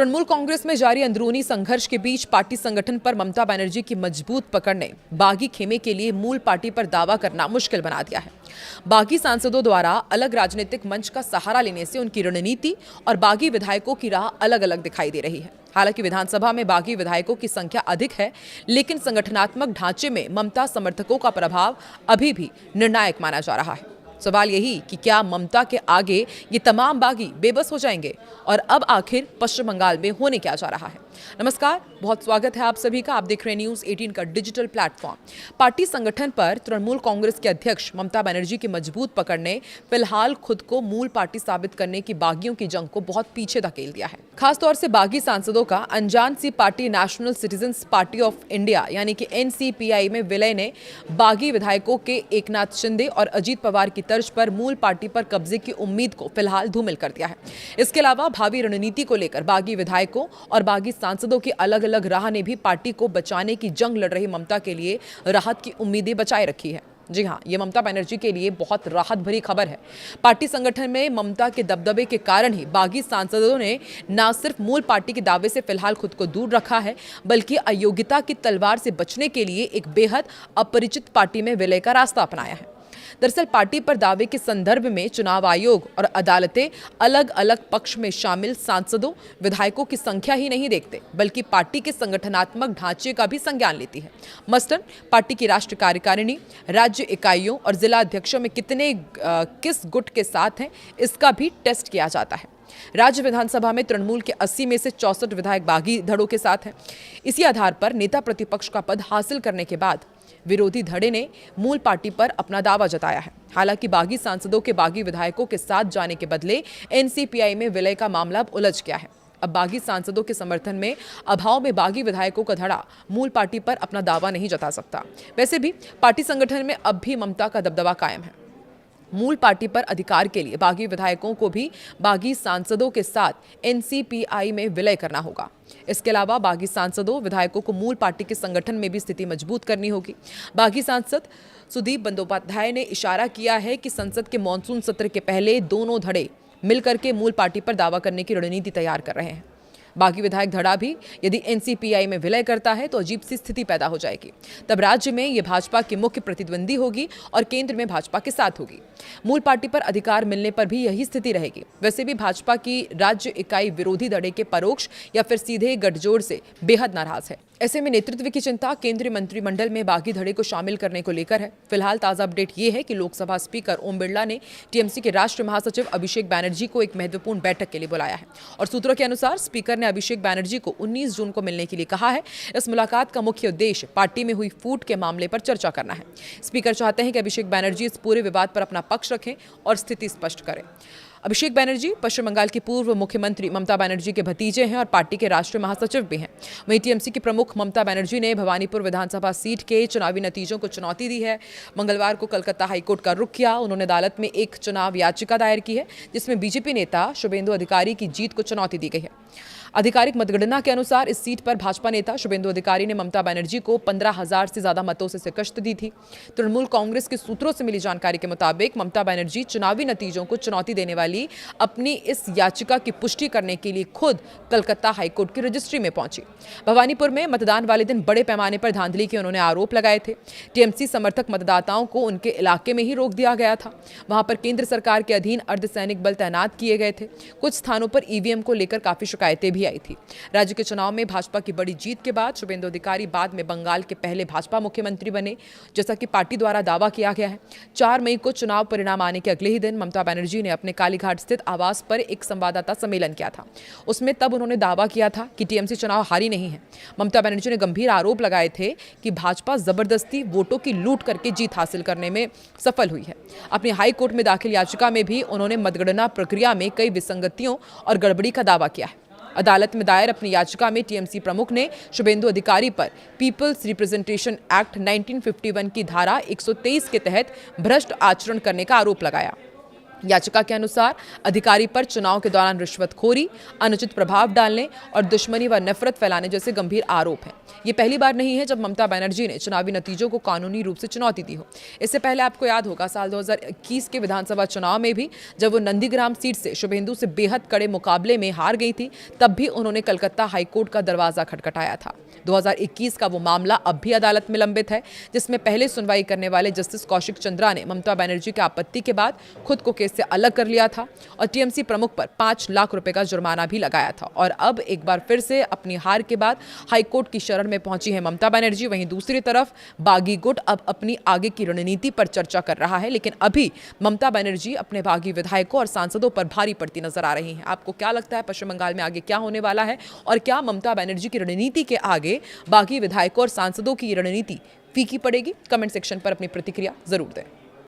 तृणमूल कांग्रेस में जारी अंदरूनी संघर्ष के बीच पार्टी संगठन पर ममता बनर्जी की मजबूत पकड़ ने बागी खेमे के लिए मूल पार्टी पर दावा करना मुश्किल बना दिया है। बागी सांसदों द्वारा अलग राजनीतिक मंच का सहारा लेने से उनकी रणनीति और बागी विधायकों की राह अलग अलग दिखाई दे रही है। हालांकि विधानसभा में बागी विधायकों की संख्या अधिक है, लेकिन संगठनात्मक ढांचे में ममता समर्थकों का प्रभाव अभी भी निर्णायक माना जा रहा है। सवाल यही कि क्या ममता के आगे ये तमाम बागी बेबस हो जाएंगे और अब आखिर पश्चिम बंगाल में होने क्या जा रहा है। नमस्कार, बहुत स्वागत है आप सभी का। आप देख रहे हैं न्यूज़ 18 का डिजिटल प्लेटफॉर्म। पार्टी संगठन पर तृणमूल कांग्रेस के अध्यक्ष ममता बनर्जी की मजबूत पकड़ ने फिलहाल खुद को मूल पार्टी साबित करने की बागियों की जंग को बहुत पीछे धकेल दिया है। खासतौर से बागी सांसदों का अनजान सी party national citizens party of India यानी कि NCPI में विलय ने बागी विधायकों के एकनाथ शिंदे और अजीत पवार की तर्ज पर मूल पार्टी पर कब्जे की उम्मीद को फिलहाल धूमिल कर दिया है। इसके अलावा भावी रणनीति को लेकर बागी विधायकों और बागी सांसदों की अलग अलग राह ने भी पार्टी को बचाने की जंग लड़ रही ममता के लिए राहत की उम्मीदें बचाए रखी है। जी हां, ये ममता बनर्जी के लिए बहुत राहत भरी खबर है। पार्टी संगठन में ममता के दबदबे के कारण ही बागी सांसदों ने न सिर्फ मूल पार्टी के दावे से फिलहाल खुद को दूर रखा है, बल्कि अयोग्यता की तलवार से बचने के लिए एक बेहद अपरिचित पार्टी में विलय का रास्ता अपनाया है। दरअसल पार्टी पर दावे के संदर्भ में चुनाव आयोग और अदालतें अलग अलग पक्ष में शामिल सांसदों विधायकों की संख्या ही नहीं देखते, बल्कि पार्टी के संगठनात्मक ढांचे का भी संज्ञान लेती है। मसलन पार्टी की राष्ट्रीय कार्यकारिणी, राज्य इकाइयों और जिला अध्यक्षों में किस गुट के साथ हैं, इसका भी टेस्ट किया जाता है। राज्य विधानसभा में तृणमूल के 80 में से 64 विधायक बागी धड़ों के साथ हैं। इसी आधार पर नेता प्रतिपक्ष का पद हासिल करने के बाद विरोधी धड़े ने मूल पार्टी पर अपना दावा जताया है। हालांकि बागी सांसदों के बागी विधायकों के साथ जाने के बदले NCPI में विलय का मामला अब उलझ गया है। अब बागी सांसदों के समर्थन में अभाव में बागी विधायकों का धड़ा मूल पार्टी पर अपना दावा नहीं जता सकता। वैसे भी पार्टी संगठन में अब भी ममता का दबदबा कायम है। मूल पार्टी पर अधिकार के लिए बागी विधायकों को भी बागी सांसदों के साथ NCPI में विलय करना होगा। इसके अलावा बागी सांसदों विधायकों को मूल पार्टी के संगठन में भी स्थिति मजबूत करनी होगी। बागी सांसद सुदीप बंदोपाध्याय ने इशारा किया है कि संसद के मॉनसून सत्र के पहले दोनों धड़े मिलकर के मूल पार्टी पर दावा करने की रणनीति तैयार कर रहे हैं। बागी विधायक धड़ा भी यदि NCPI में विलय करता है तो अजीब सी स्थिति पैदा हो जाएगी। तब राज्य में ये भाजपा की मुख्य प्रतिद्वंदी होगी और केंद्र में भाजपा के साथ होगी। मूल पार्टी पर अधिकार मिलने पर भी यही स्थिति रहेगी। वैसे भी भाजपा की राज्य इकाई विरोधी धड़े के परोक्ष या फिर सीधे गठजोड़ से बेहद नाराज है। ऐसे में नेतृत्व की चिंता केंद्रीय मंत्रिमंडल में बागी धड़े को शामिल करने को लेकर है। फिलहाल ताजा अपडेट ये है कि लोकसभा स्पीकर ओम बिरला ने TMC के राष्ट्रीय महासचिव अभिषेक बैनर्जी को एक महत्वपूर्ण बैठक के लिए बुलाया है और सूत्रों के अनुसार स्पीकर ने अभिषेक बैनर्जी को 19 जून को मिलने के लिए कहा है। इस मुलाकात का मुख्य उद्देश्य पार्टी में हुई फूट के मामले पर चर्चा करना है। स्पीकर चाहते हैं कि अभिषेक बैनर्जी इस पूरे विवाद पर अपना पक्ष रखें और स्थिति स्पष्ट करें। अभिषेक बैनर्जी पश्चिम बंगाल की पूर्व मुख्यमंत्री ममता बनर्जी के भतीजे हैं और पार्टी के राष्ट्रीय महासचिव भी हैं। वहीं TMC की प्रमुख ममता बनर्जी ने भवानीपुर विधानसभा सीट के चुनावी नतीजों को चुनौती दी है। मंगलवार को कलकत्ता हाईकोर्ट का रुख किया। उन्होंने अदालत में एक चुनाव याचिका दायर की है, जिसमें BJP नेता शुभेंदु अधिकारी की जीत को चुनौती दी गई है। आधिकारिक मतगणना के अनुसार इस सीट पर भाजपा नेता शुभेंदु अधिकारी ने ममता बनर्जी को 15,000 से ज्यादा मतों से शिकस्त दी थी। तृणमूल कांग्रेस के सूत्रों से मिली जानकारी के मुताबिक ममता बनर्जी चुनावी नतीजों को चुनौती देने वाली अपनी इस याचिका की पुष्टि करने के लिए खुद कलकत्ता हाईकोर्ट की रजिस्ट्री में पहुंची। भवानीपुर में मतदान वाले दिन बड़े पैमाने पर धांधली के उन्होंने आरोप लगाए थे। TMC समर्थक मतदाताओं को उनके इलाके में ही रोक दिया गया था। वहां पर केंद्र सरकार के अधीन अर्धसैनिक बल तैनात किए गए थे। कुछ स्थानों पर EVM को लेकर काफी शिकायतें भी आई थी। राज्य के चुनाव में भाजपा की बड़ी जीत के बाद शुभेंदु अधिकारी बाद में बंगाल के पहले भाजपा मुख्यमंत्री बने, जैसा कि पार्टी द्वारा दावा किया गया है। 4 मई को चुनाव परिणाम आने के अगले ही दिन ममता बनर्जी ने अपने कालीघाट स्थित आवास पर एक संवाददाता सम्मेलन किया था। उसमें तब उन्होंने दावा किया था कि TMC चुनाव हारी नहीं है। ममता बनर्जी ने गंभीर आरोप लगाए थे कि भाजपा जबरदस्ती वोटों की लूट करके जीत हासिल करने में सफल हुई है। अपनी हाई कोर्ट में दाखिल याचिका में भी उन्होंने मतगणना प्रक्रिया में कई विसंगतियों और गड़बड़ी का दावा किया है। अदालत में दायर अपनी याचिका में TMC प्रमुख ने शुभेंदु अधिकारी पर पीपल्स रिप्रेजेंटेशन एक्ट 1951 की धारा 123 के तहत भ्रष्ट आचरण करने का आरोप लगाया। याचिका के अनुसार अधिकारी पर चुनाव के दौरान रिश्वतखोरी, अनुचित प्रभाव डालने और दुश्मनी व नफरत फैलाने जैसे गंभीर आरोप हैं। ये पहली बार नहीं है जब ममता बनर्जी ने चुनावी नतीजों को कानूनी रूप से चुनौती दी हो। इससे पहले आपको याद होगा साल 2021 के विधानसभा चुनाव में भी जब वो नंदीग्राम सीट से शुभेंदु से बेहद कड़े मुकाबले में हार गई थी, तब भी उन्होंने कलकत्ता हाईकोर्ट का दरवाजा खटखटाया था। 2021 का वो मामला अब भी अदालत में लंबित है, जिसमें पहले सुनवाई करने वाले जस्टिस कौशिक चंद्रा ने ममता बनर्जी की आपत्ति के बाद खुद को केस से अलग कर लिया था और टीएमसी प्रमुख पर 5 लाख रुपए का जुर्माना भी लगाया था। और अब एक बार फिर से अपनी हार के बाद हाईकोर्ट की शरण में पहुंची है ममता बनर्जी। वहीं दूसरी तरफ बागी गुट अब अपनी आगे की रणनीति पर चर्चा कर रहा है, लेकिन अभी ममता बनर्जी अपने बागी विधायकों और सांसदों पर भारी पड़ती नजर आ रही हैं। आपको क्या लगता है पश्चिम बंगाल में आगे क्या होने वाला है, और क्या ममता बनर्जी की रणनीति के आगे बागी विधायकों और सांसदों की रणनीति फीकी पड़ेगी? कमेंट सेक्शन पर अपनी प्रतिक्रिया जरूर दें।